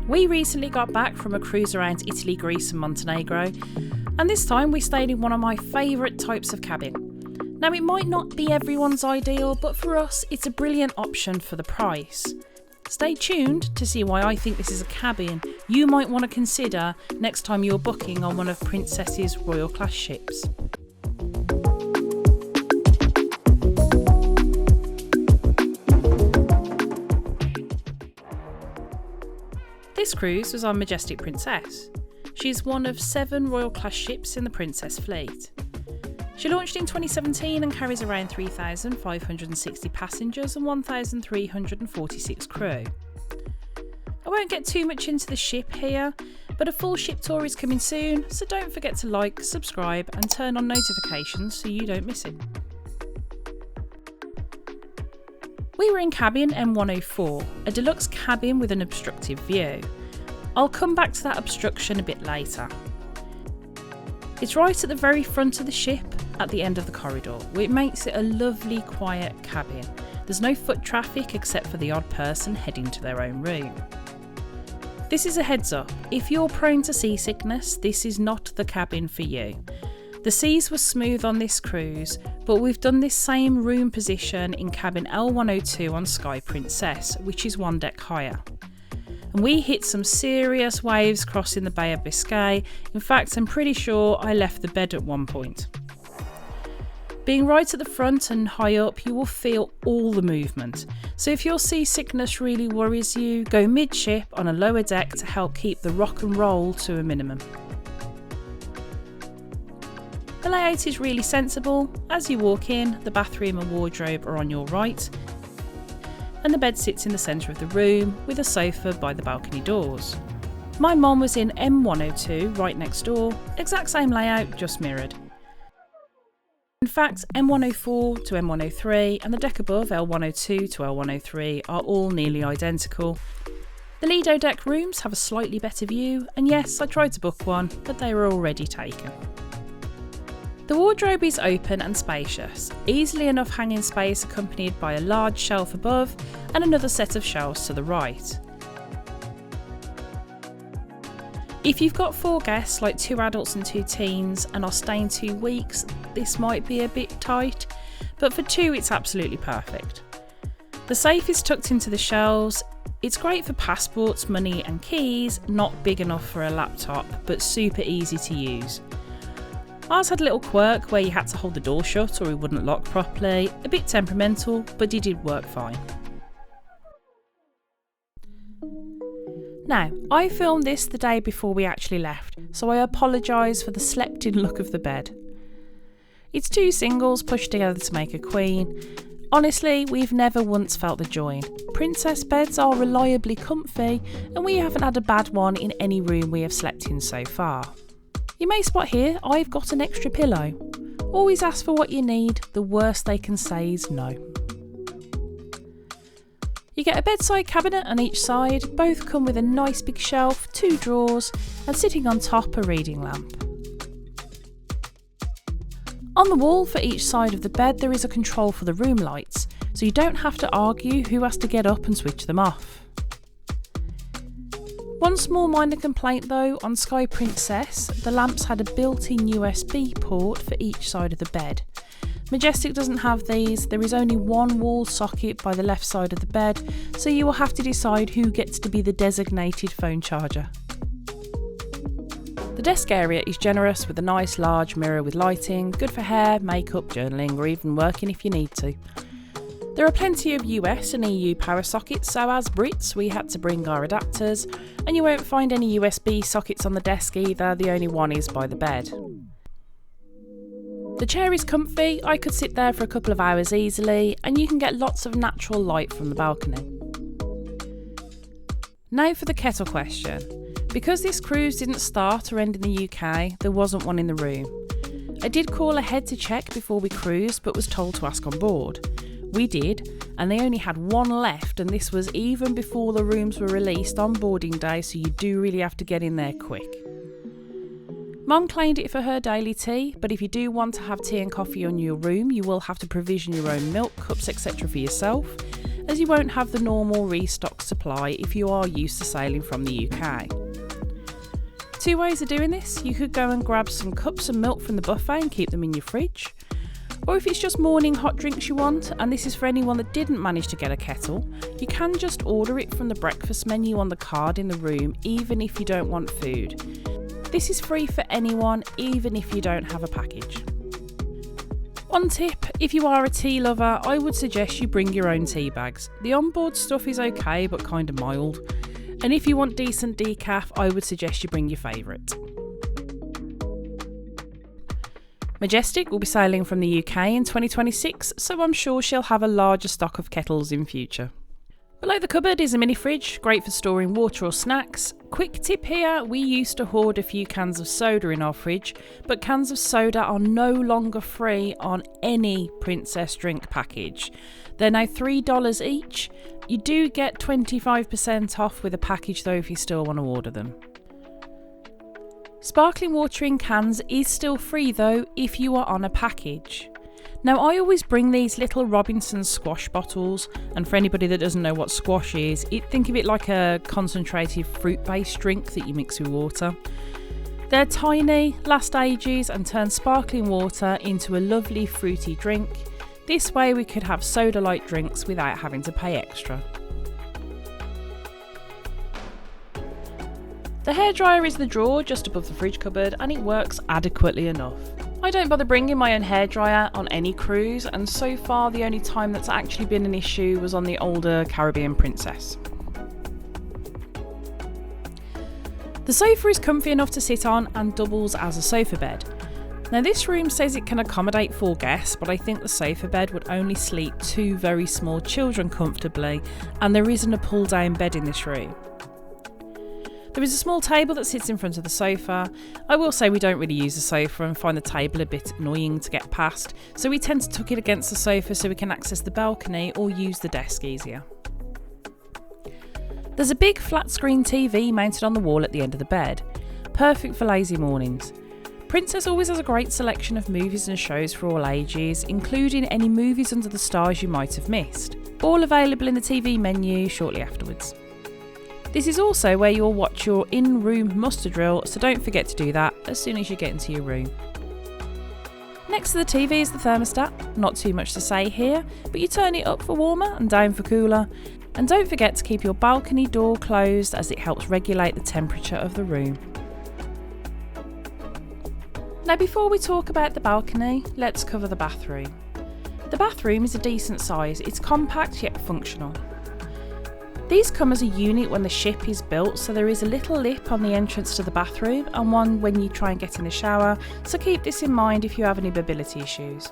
We recently got back from a cruise around Italy, Greece and Montenegro, and this time we stayed in one of my favourite types of cabin. Now it might not be everyone's ideal, but for us it's a brilliant option for the price. Stay tuned to see why I think this is a cabin you might want to consider next time you're booking on one of Princess's Royal Class ships. This cruise was on Majestic Princess. She's one of 7 Royal Class ships in the Princess fleet. She launched in 2017 and carries around 3,560 passengers and 1,346 crew. I won't get too much into the ship here, but a full ship tour is coming soon, so don't forget to like, subscribe and turn on notifications so you don't miss it. We were in cabin M104, a deluxe cabin with an obstructive view. I'll come back to that obstruction a bit later. It's right at the very front of the ship, at the end of the corridor, which makes it a lovely quiet cabin. There's no foot traffic except for the odd person heading to their own room. This is a heads up, if you're prone to seasickness, this is not the cabin for you. The seas were smooth on this cruise, but we've done this same room position in cabin L102 on Sky Princess, which is 1 deck higher. And we hit some serious waves crossing the Bay of Biscay. In fact, I'm pretty sure I left the bed at one point. Being right at the front and high up, you will feel all the movement. So if your seasickness really worries you, go midship on a lower deck to help keep the rock and roll to a minimum. The layout is really sensible. As you walk in, the bathroom and wardrobe are on your right, and the bed sits in the centre of the room with a sofa by the balcony doors. My mum was in M102 right next door, exact same layout, just mirrored. In fact, M104 to M103 and the deck above L102 to L103 are all nearly identical. The Lido deck rooms have a slightly better view, and yes, I tried to book one, but they were already taken. The wardrobe is open and spacious, easily enough hanging space accompanied by a large shelf above and another set of shelves to the right. If you've got 4 guests, like 2 adults and 2 teens, and are staying 2 weeks, this might be a bit tight, but for 2 it's absolutely perfect. The safe is tucked into the shelves. It's great for passports, money and keys, not big enough for a laptop, but super easy to use. Ours had a little quirk where you had to hold the door shut or it wouldn't lock properly, a bit temperamental, but it did work fine. Now, I filmed this the day before we actually left, so I apologise for the slept-in look of the bed. It's 2 singles pushed together to make a queen. Honestly, we've never once felt the join. Princess beds are reliably comfy, and we haven't had a bad one in any room we have slept in so far. You may spot here, I've got an extra pillow. Always ask for what you need, the worst they can say is no. You get a bedside cabinet on each side, both come with a nice big shelf, 2 drawers, and sitting on top a reading lamp. On the wall for each side of the bed there is a control for the room lights, so you don't have to argue who has to get up and switch them off. One small minor complaint though, on Sky Princess, the lamps had a built-in USB port for each side of the bed. Majestic doesn't have these, there is only one wall socket by the left side of the bed, so you will have to decide who gets to be the designated phone charger. The desk area is generous with a nice large mirror with lighting, good for hair, makeup, journaling or even working if you need to. There are plenty of US and EU power sockets, so as Brits we had to bring our adapters, and you won't find any USB sockets on the desk either, the only one is by the bed. The chair is comfy, I could sit there for a couple of hours easily, and you can get lots of natural light from the balcony. Now for the kettle question. Because this cruise didn't start or end in the UK, there wasn't one in the room. I did call ahead to check before we cruised, but was told to ask on board. We did, and they only had 1 left, and this was even before the rooms were released on boarding day, so you do really have to get in there quick. Mum claimed it for her daily tea, but if you do want to have tea and coffee in your room, you will have to provision your own milk, cups, etc. for yourself. as you won't have the normal restock supply if you are used to sailing from the UK. Two ways of doing this: you could go and grab some cups of milk from the buffet and keep them in your fridge. Or if it's just morning hot drinks you want, and this is for anyone that didn't manage to get a kettle, you can just order it from the breakfast menu on the card in the room, even if you don't want food. This is free for anyone, even if you don't have a package. One tip: if you are a tea lover, I would suggest you bring your own tea bags. The onboard stuff is okay, but kind of mild. And if you want decent decaf, I would suggest you bring your favourite. Majestic will be sailing from the UK in 2026, so I'm sure she'll have a larger stock of kettles in future. Below the cupboard is a mini fridge, great for storing water or snacks. Quick tip here: we used to hoard a few cans of soda in our fridge, but cans of soda are no longer free on any Princess drink package. They're now $3 each. You do get 25% off with a package though if you still want to order them. Sparkling water in cans is still free though if you are on a package. Now I always bring these little Robinson's squash bottles, and for anybody that doesn't know what squash is, think of it like a concentrated fruit-based drink that you mix with water. They're tiny, last ages, and turn sparkling water into a lovely fruity drink. This way we could have soda-like drinks without having to pay extra. The hairdryer is the drawer just above the fridge cupboard, and it works adequately enough. I don't bother bringing my own hairdryer on any cruise, and so far the only time that's actually been an issue was on the older Caribbean Princess. The sofa is comfy enough to sit on and doubles as a sofa bed. Now this room says it can accommodate 4 guests, but I think the sofa bed would only sleep 2 very small children comfortably, and there isn't a pull down bed in this room. There is a small table that sits in front of the sofa. I will say we don't really use the sofa and find the table a bit annoying to get past, so we tend to tuck it against the sofa so we can access the balcony or use the desk easier. There's a big flat screen TV mounted on the wall at the end of the bed, perfect for lazy mornings. Princess always has a great selection of movies and shows for all ages, including any movies under the stars you might have missed, all available in the TV menu shortly afterwards. This is also where you'll watch your in-room muster drill, so don't forget to do that as soon as you get into your room. Next to the TV is the thermostat. Not too much to say here, but you turn it up for warmer and down for cooler. And don't forget to keep your balcony door closed, as it helps regulate the temperature of the room. Now before we talk about the balcony, let's cover the bathroom. The bathroom is a decent size. It's compact yet functional. These come as a unit when the ship is built, so there is a little lip on the entrance to the bathroom and one when you try and get in the shower, so keep this in mind if you have any mobility issues.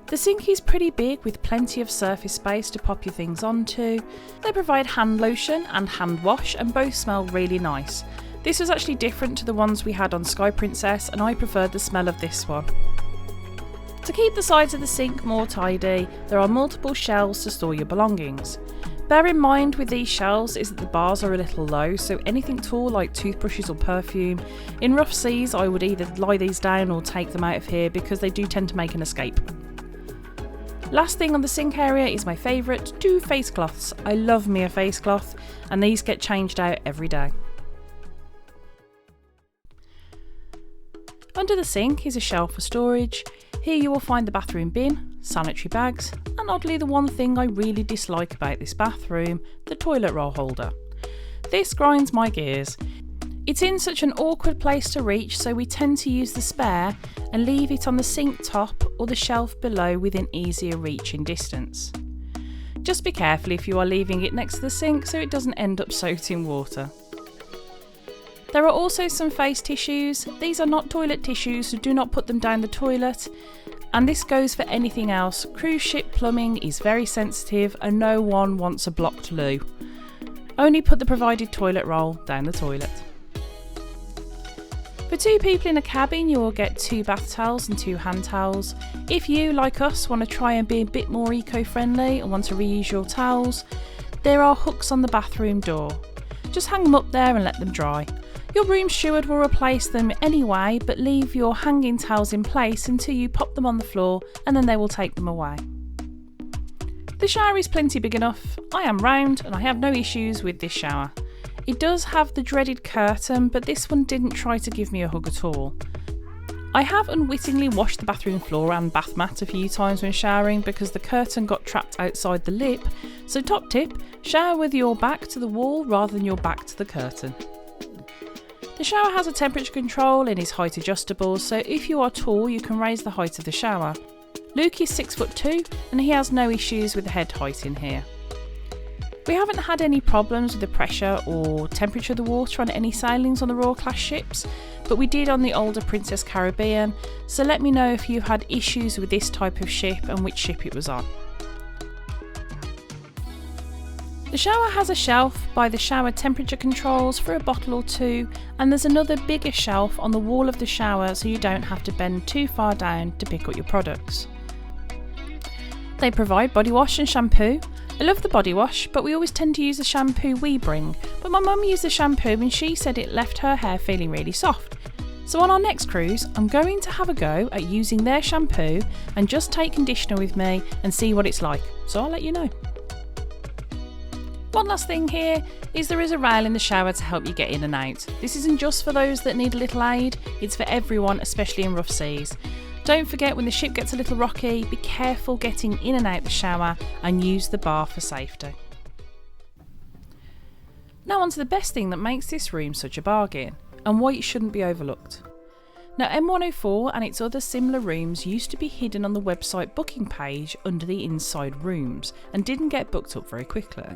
The sink is pretty big with plenty of surface space to pop your things onto. They provide hand lotion and hand wash, and both smell really nice. This was actually different to the ones we had on Sky Princess, and I preferred the smell of this one. To keep the sides of the sink more tidy, there are multiple shelves to store your belongings. Bear in mind with these shelves is that the bars are a little low, so anything tall like toothbrushes or perfume. In rough seas I would either lie these down or take them out of here because they do tend to make an escape. Last thing on the sink area is my favourite, 2 face cloths. I love me a face cloth, and these get changed out every day. Under the sink is a shelf for storage. Here you will find the bathroom bin, sanitary bags, and oddly the one thing I really dislike about this bathroom, the toilet roll holder. This grinds my gears. It's in such an awkward place to reach, so we tend to use the spare and leave it on the sink top or the shelf below within easier reaching distance. Just be careful if you are leaving it next to the sink so it doesn't end up soaked in water. There are also some face tissues. These are not toilet tissues, so do not put them down the toilet. And this goes for anything else. Cruise ship plumbing is very sensitive and no one wants a blocked loo. Only put the provided toilet roll down the toilet. For 2 people in a cabin, you will get 2 bath towels and 2 hand towels. If you, like us, want to try and be a bit more eco-friendly and want to reuse your towels, there are hooks on the bathroom door. Just hang them up there and let them dry. Your room steward will replace them anyway, but leave your hanging towels in place until you pop them on the floor, and then they will take them away. The shower is plenty big enough, I am round and I have no issues with this shower. It does have the dreaded curtain, but this one didn't try to give me a hug at all. I have unwittingly washed the bathroom floor and bath mat a few times when showering because the curtain got trapped outside the lip, so top tip, shower with your back to the wall rather than your back to the curtain. The shower has a temperature control and is height adjustable, so if you are tall you can raise the height of the shower. Luke is 6'2" and he has no issues with the head height in here. We haven't had any problems with the pressure or temperature of the water on any sailings on the Royal Class ships, but we did on the older Princess Caribbean, so let me know if you've had issues with this type of ship and which ship it was on. The shower has a shelf by the shower temperature controls for a bottle or two, and there's another bigger shelf on the wall of the shower so you don't have to bend too far down to pick up your products. They provide body wash and shampoo. I love the body wash, but we always tend to use the shampoo we bring, but my mum used the shampoo and she said it left her hair feeling really soft. So on our next cruise, I'm going to have a go at using their shampoo and just take conditioner with me and see what it's like, so I'll let you know. One last thing here is there is a rail in the shower to help you get in and out. This isn't just for those that need a little aid, it's for everyone, especially in rough seas. Don't forget, when the ship gets a little rocky, be careful getting in and out the shower and use the bar for safety. Now on to the best thing that makes this room such a bargain, and why it shouldn't be overlooked. Now M104 and its other similar rooms used to be hidden on the website booking page under the inside rooms and didn't get booked up very quickly.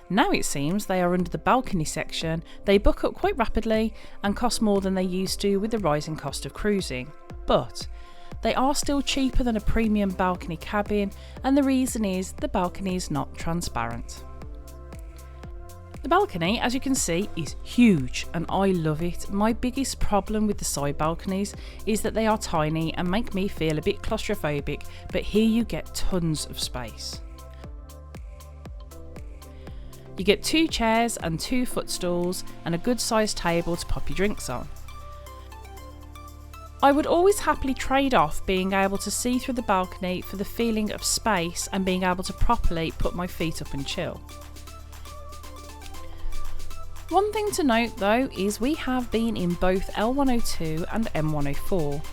Now it seems they are under the balcony section, they book up quite rapidly and cost more than they used to with the rising cost of cruising. But they are still cheaper than a premium balcony cabin, and the reason is the balcony is not transparent. The balcony, as you can see, is huge and I love it. My biggest problem with the side balconies is that they are tiny and make me feel a bit claustrophobic, but here you get tons of space. You get 2 chairs and 2 footstools and a good sized table to pop your drinks on. I would always happily trade off being able to see through the balcony for the feeling of space and being able to properly put my feet up and chill. One thing to note though is we have been in both L102 and M104.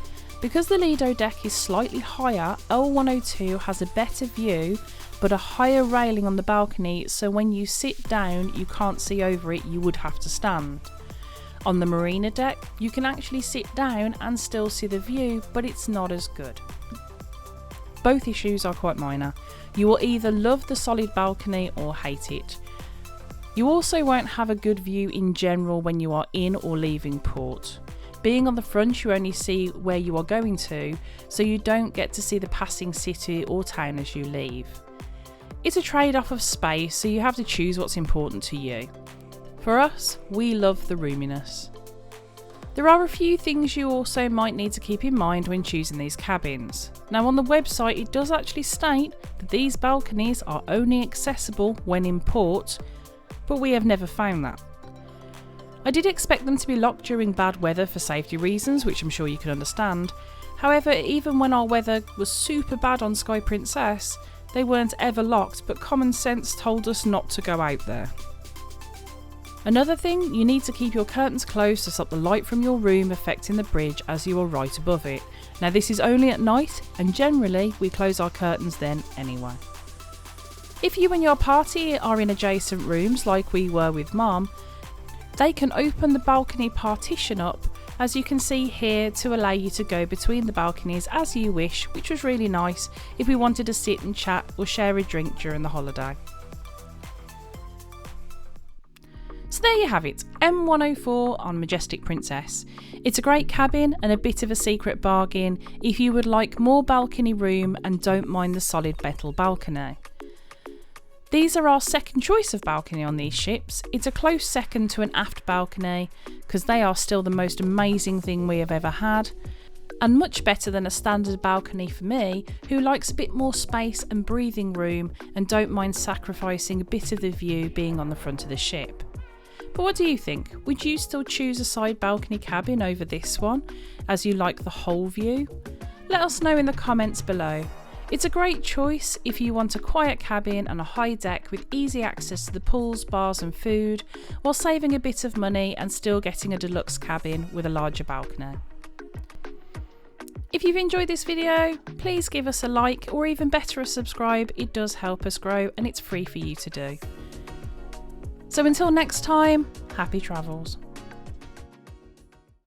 Because the Lido deck is slightly higher, L102 has a better view but a higher railing on the balcony, so when you sit down you can't see over it, you would have to stand. On the marina deck you can actually sit down and still see the view, but it's not as good. Both issues are quite minor. You will either love the solid balcony or hate it. You also won't have a good view in general when you are in or leaving port. Being on the front you only see where you are going to, so you don't get to see the passing city or town as you leave. It's a trade-off of space, so you have to choose what's important to you. For us, we love the roominess. There are a few things you also might need to keep in mind when choosing these cabins. Now on the website it does actually state that these balconies are only accessible when in port, but we have never found that. I did expect them to be locked during bad weather for safety reasons, which I'm sure you can understand. However, even when our weather was super bad on Sky Princess, they weren't ever locked, but common sense told us not to go out there. Another thing, you need to keep your curtains closed to stop the light from your room affecting the bridge as you are right above it. Now this is only at night, and generally we close our curtains then anyway. If you and your party are in adjacent rooms like we were with Mum, they can open the balcony partition up, as you can see here, to allow you to go between the balconies as you wish, which was really nice if we wanted to sit and chat or share a drink during the holiday. So there you have it, M104 on Majestic Princess. It's a great cabin and a bit of a secret bargain if you would like more balcony room and don't mind the solid metal balcony. These are our second choice of balcony on these ships. It's a close second to an aft balcony because they are still the most amazing thing we have ever had, and much better than a standard balcony for me, who likes a bit more space and breathing room and don't mind sacrificing a bit of the view being on the front of the ship. But what do you think? Would you still choose a side balcony cabin over this one, as you like the whole view? Let us know in the comments below. It's a great choice if you want a quiet cabin and a high deck with easy access to the pools, bars and food, while saving a bit of money and still getting a deluxe cabin with a larger balcony. If you've enjoyed this video, please give us a like, or even better a subscribe. It does help us grow and it's free for you to do. So until next time, happy travels.